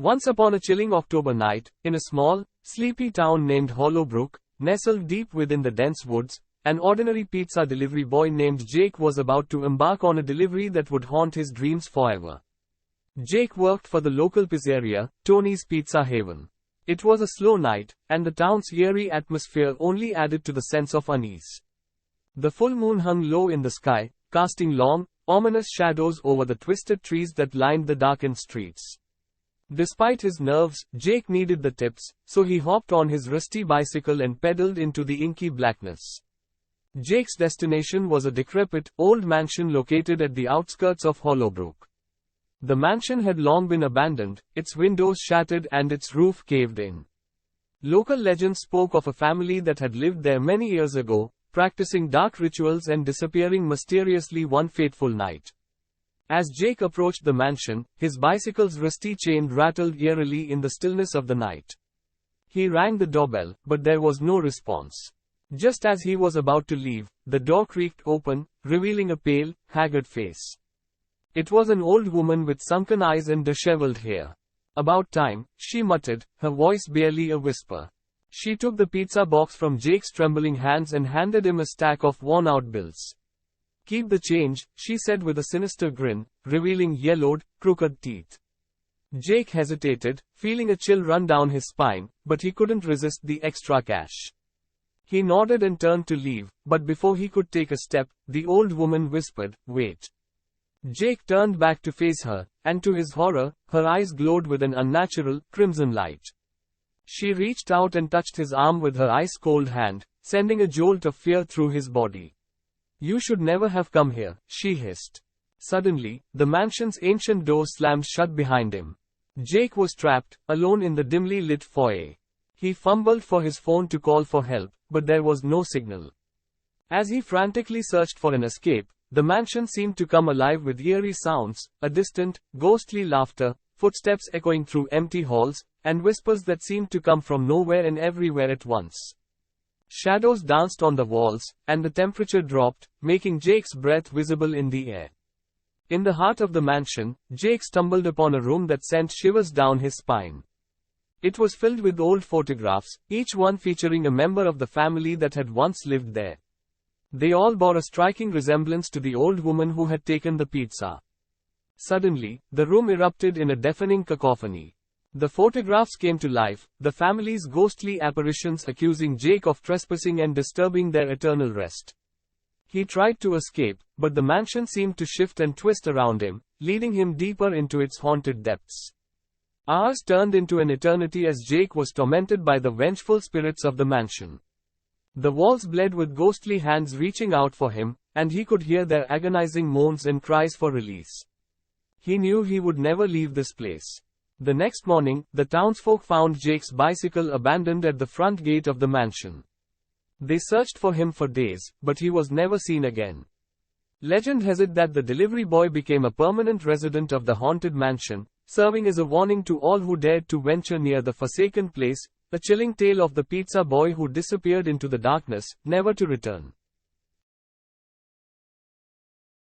Once upon a chilling October night, in a small, sleepy town named Hollowbrook, nestled deep within the dense woods, an ordinary pizza delivery boy named Jake was about to embark on a delivery that would haunt his dreams forever. Jake worked for the local pizzeria, Tony's Pizza Haven. It was a slow night, and the town's eerie atmosphere only added to the sense of unease. The full moon hung low in the sky, casting long, ominous shadows over the twisted trees that lined the darkened streets. Despite his nerves, Jake needed the tips, so he hopped on his rusty bicycle and pedaled into the inky blackness. Jake's destination was a decrepit, old mansion located at the outskirts of Hollowbrook. The mansion had long been abandoned, its windows shattered and its roof caved in. Local legends spoke of a family that had lived there many years ago, practicing dark rituals and disappearing mysteriously one fateful night. As Jake approached the mansion, his bicycle's rusty chain rattled eerily in the stillness of the night. He rang the doorbell, but there was no response. Just as he was about to leave, the door creaked open, revealing a pale, haggard face. It was an old woman with sunken eyes and disheveled hair. "About time," she muttered, her voice barely a whisper. She took the pizza box from Jake's trembling hands and handed him a stack of worn-out bills. "Keep the change," she said with a sinister grin, revealing yellowed, crooked teeth. Jake hesitated, feeling a chill run down his spine, but he couldn't resist the extra cash. He nodded and turned to leave, but before he could take a step, the old woman whispered, "Wait." Jake turned back to face her, and to his horror, her eyes glowed with an unnatural, crimson light. She reached out and touched his arm with her ice-cold hand, sending a jolt of fear through his body. "You should never have come here," she hissed. Suddenly, the mansion's ancient door slammed shut behind him. Jake was trapped, alone in the dimly lit foyer. He fumbled for his phone to call for help, but there was no signal. As he frantically searched for an escape, the mansion seemed to come alive with eerie sounds, a distant, ghostly laughter, footsteps echoing through empty halls, and whispers that seemed to come from nowhere and everywhere at once. Shadows danced on the walls, and the temperature dropped, making Jake's breath visible in the air. In the heart of the mansion, Jake stumbled upon a room that sent shivers down his spine. It was filled with old photographs, each one featuring a member of the family that had once lived there. They all bore a striking resemblance to the old woman who had taken the pizza. Suddenly, the room erupted in a deafening cacophony. The photographs came to life, the family's ghostly apparitions accusing Jake of trespassing and disturbing their eternal rest. He tried to escape, but the mansion seemed to shift and twist around him, leading him deeper into its haunted depths. Hours turned into an eternity as Jake was tormented by the vengeful spirits of the mansion. The walls bled with ghostly hands reaching out for him, and he could hear their agonizing moans and cries for release. He knew he would never leave this place. The next morning, the townsfolk found Jake's bicycle abandoned at the front gate of the mansion. They searched for him for days, but he was never seen again. Legend has it that the delivery boy became a permanent resident of the haunted mansion, serving as a warning to all who dared to venture near the forsaken place, a chilling tale of the pizza boy who disappeared into the darkness, never to return.